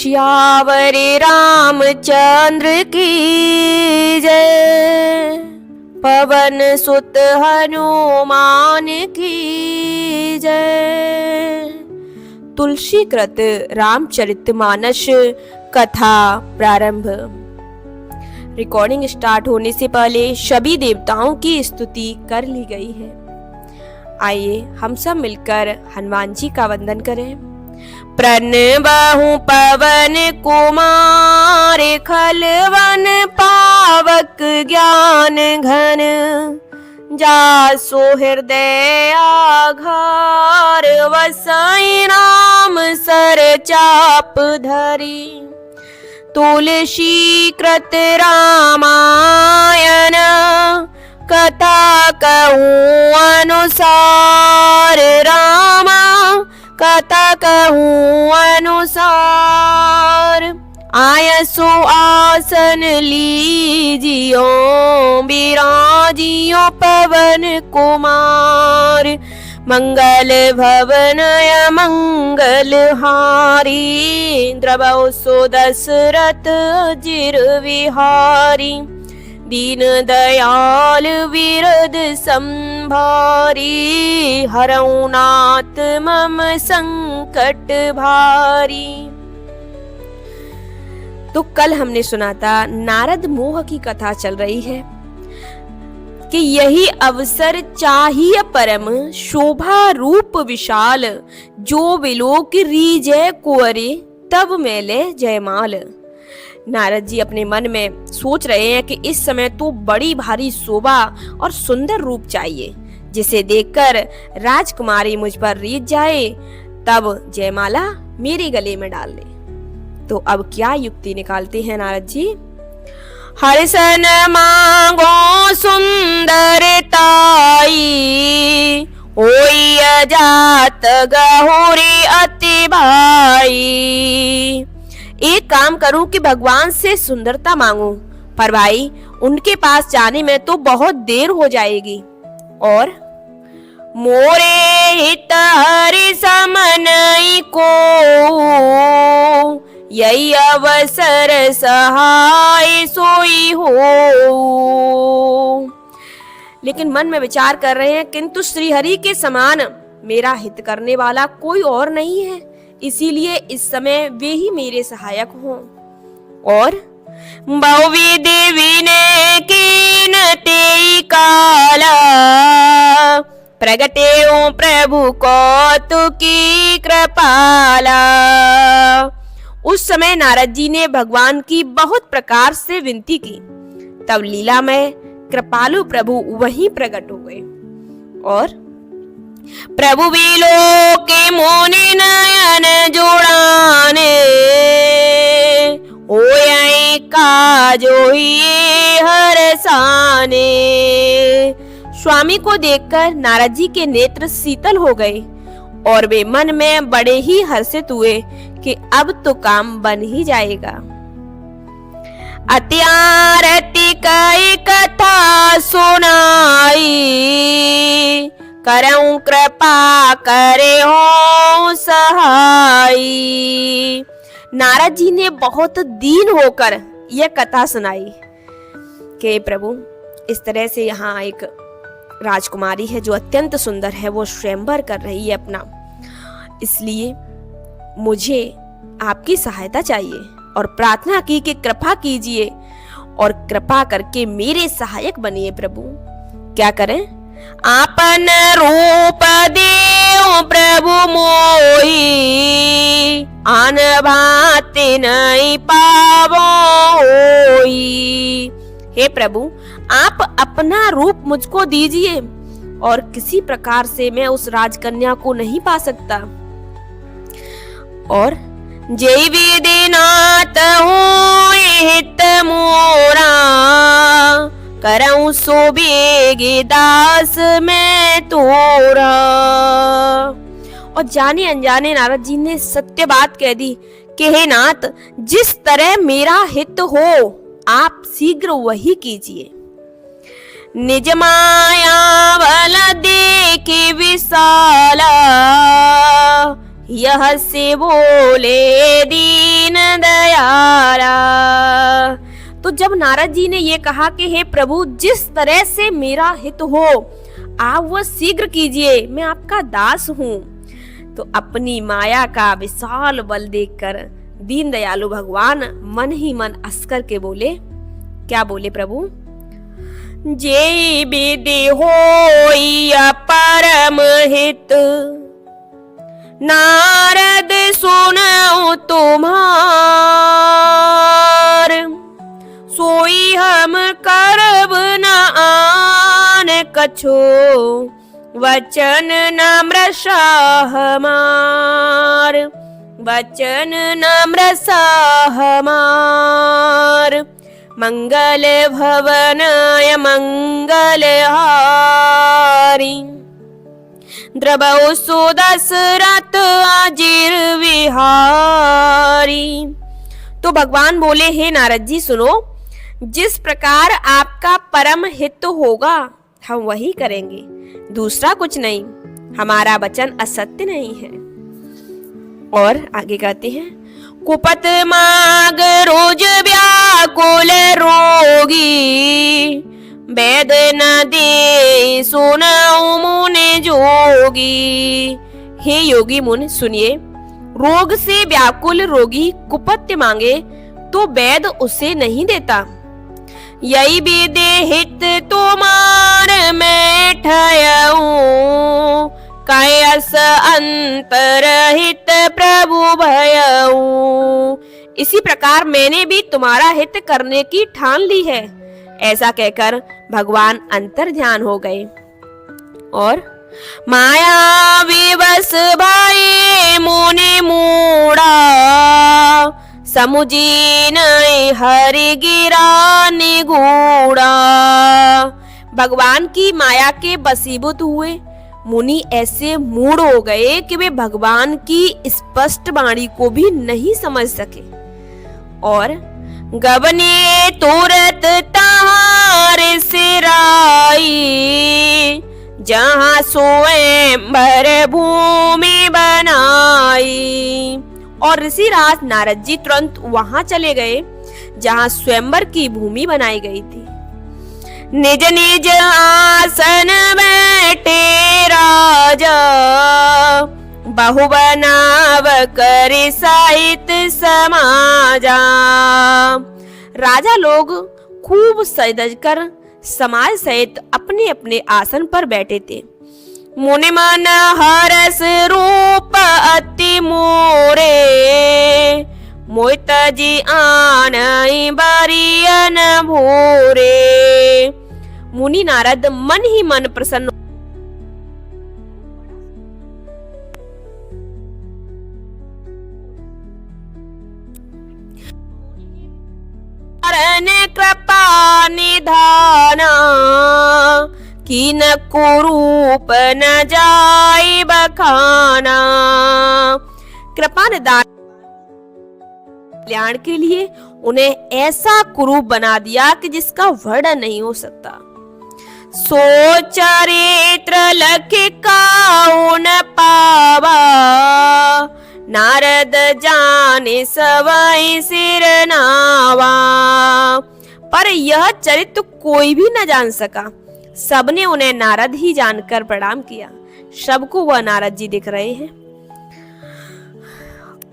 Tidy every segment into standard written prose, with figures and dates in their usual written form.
श्यावर रामचंद्र की जय, पवन सुत हनुमान की जय। तुलसीकृत रामचरितमानस कथा प्रारंभ। रिकॉर्डिंग स्टार्ट होने से पहले सभी देवताओं की स्तुति कर ली गई है। आइए हम सब मिलकर हनुमान जी का वंदन करें। प्रणबहु पवन कुमार, खलवन पावक ज्ञान घन, जासु हृदय आधार, वसई राम सर चाप धरी। तुलसी कृत रामायण, कथा कहूँ अनुसार, रामा कथा कहूँ अनुसार। आयसो आसन लीजियो, विराजियो पवन कुमार, मंगल भवनय मंगल हारी, द्रवौ सो दशरथ अजिर विहारी। दीन दयाल विरद संभारी, हरौ नाथ मम संकट भारी। तो कल हमने सुना था नारद मोह की कथा चल रही है कि यही अवसर चाहिए परम, शोभा रूप विशाल, जो विलोक रीजय कुंवरे तब मेले जयमाल। नारद जी अपने मन में सोच रहे हैं कि इस समय तो बड़ी भारी शोभा और सुंदर रूप चाहिए, जिसे देखकर राजकुमारी मुझ पर रीझ जाए, तब जयमाला मेरे गले में डाल ले। तो अब क्या युक्ति निकालते हैं नारद जी। हर्षन मांगो सुंदरताई, होई अजात गहुरी अति भाई। एक काम करूं कि भगवान से सुंदरता मांगू, पर भाई उनके पास जाने में तो बहुत देर हो जाएगी। और मोरे हित हरि समनई को, यही अवसर सहाय सोई हो। लेकिन मन में विचार कर रहे हैं, किंतु श्रीहरि के समान मेरा हित करने वाला कोई और नहीं है, इसीलिए इस समय वे ही मेरे सहायक हों। और बहुविधि विनय कीन तेई काला, प्रगटे प्रभु कौतुकी कृपाला। उस समय नारद जी ने भगवान की बहुत प्रकार से विनती की, तब लीला में कृपालु प्रभु वहीं प्रकट हो गए। और प्रभु बिलो के मोने नयन जोड़ाने, ओय काजो ही हरसाने। स्वामी को देखकर नारद जी के नेत्र शीतल हो गए और वे मन में बड़े ही हर्षित हुए कि अब तो काम बन ही जाएगा। अति आरती कई कथा सुनाई, करऊं कृपा करे हो सहाई। नारद जी ने बहुत दीन होकर यह कथा सुनाई कि प्रभु इस तरह से यहाँ एक राजकुमारी है जो अत्यंत सुंदर है, वो स्वयंवर कर रही है अपना, इसलिए मुझे आपकी सहायता चाहिए। और प्रार्थना की कि कृपा कीजिए और कृपा करके मेरे सहायक बनिए प्रभु। क्या करें? आपन रूप देव प्रभु मोही, आन भांति नहीं पावो होई। हे प्रभु आप अपना रूप मुझको दीजिए, और किसी प्रकार से मैं उस राजकन्या को नहीं पा सकता। और जय विधिनाथ होय हित मोरा, करऊं सो बेगे दास मैं तोरा। और जाने अनजाने नारद जी ने सत्य बात कह दी कि हे नाथ, जिस तरह मेरा हित हो आप शीघ्र वही कीजिए। निज माया बल देखी विशाला, यह से बोले दीन दयाला। तो जब नारद जी ने ये कहा कि हे प्रभु, जिस तरह से मेरा हित हो आप वह शीघ्र कीजिए, मैं आपका दास हूँ, तो अपनी माया का विशाल बल देखकर दीन दयालु भगवान मन ही मन हंस करके बोले, क्या बोले प्रभु? जे विधि होई परम हित, नारद सुनो तुम्हार, सोई हम करब न आन कछो, वचन नम्र हमार, वचन नम्र हमार। मंगल भवनाय मंगलहारी, द्रवौ सुदशरथ अजिर विहारी। तो भगवान बोले, हे नारद जी सुनो, जिस प्रकार आपका परम हित होगा हम वही करेंगे, दूसरा कुछ नहीं, हमारा वचन असत्य नहीं है। और आगे कहते हैं, कुपत माग रोज व्याकुल रोगी, वेद न दे सुनऊ मुनि जोगी। हे योगी मुनि सुनिए, रोग से व्याकुल रोगी कुपत्य मांगे तो वेद उसे नहीं देता। यही विधि हित तुम्हार मैं ठयऊ, कायस अंतरहित प्रभु भयऊ। इसी प्रकार मैंने भी तुम्हारा हित करने की ठान ली है। ऐसा कहकर भगवान अंतर ध्यान हो गए और माया विवश भये मुनि मूढ़ा, समुझी नहीं हरि गिरा निगूढ़ा। भगवान की माया के बसीभूत हुए मुनि ऐसे मूढ़ हो गए कि वे भगवान की स्पष्ट वाणी को भी नहीं समझ सके। और गबने तुरत तार सिराई, जहाँ स्वयंवर भूमि बनाई। और ऋषिराज नारद जी तुरंत वहां चले गए जहाँ स्वयंवर की भूमि बनाई गई थी। निज निज आसन बैठे राजा, बहु बनाव कर साहित्य समाजा। राजा लोग खूब सज कर समाज सहित अपने अपने आसन पर बैठे थे। मुनि मन हरस रूप अति मोरे, मोहित जी आनई बरियन भोरे। मुनि नारद मन ही मन प्रसन्न कृपा निधाना, की न कुरूप न जाय बखाना। कृपा निधान कल्याण के लिए उन्हें ऐसा कुरूप बना दिया कि जिसका वर्णन नहीं हो सकता। सो चरित्र लख काऊ न पावा, नारद जाने सवै सिर नावा। पर यह चरित्र कोई भी न जान सका, सबने उन्हें नारद ही जानकर प्रणाम किया। सबको वह नारद जी दिख रहे हैं।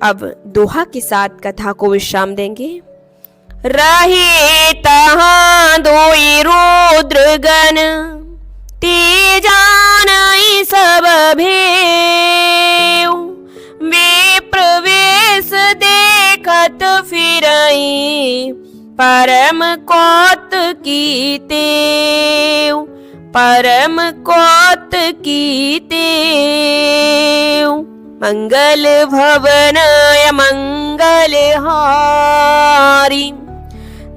अब दोहा के साथ कथा को विश्राम देंगे। रहे तहां दोई रुद्रगण, ते जानई सब भेव। वे प्रवेश देखत फिरई, परम कौतुकी तेव, परम कौतुकी तेव। मंगल भवनाय मंगल हारी,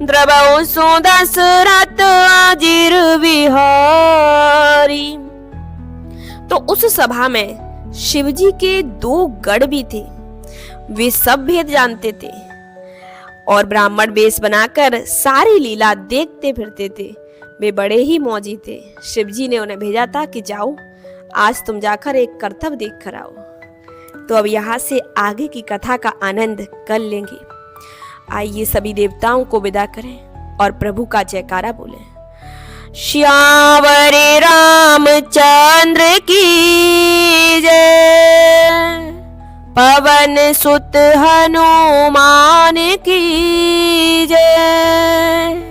द्रवौ सुदशरथ अजिर विहारी। तो उस सभा में शिवजी के 2 गढ़ भी थे। वे सब भेद जानते थे और ब्राह्मण वेश बनाकर सारी लीला देखते फिरते थे। वे बड़े ही मौजी थे। शिवजी ने उन्हें भेजा था कि जाओ आज तुम जाकर एक करतब देख कर आओ। तो अब यहाँ से आगे की कथा का आनंद कर लेंगे। आइए सभी देवताओं को विदा करें और प्रभु का जयकारा बोलें। श्यावरे रामचंद्र की जय, पवन सुत हनुमान की जय।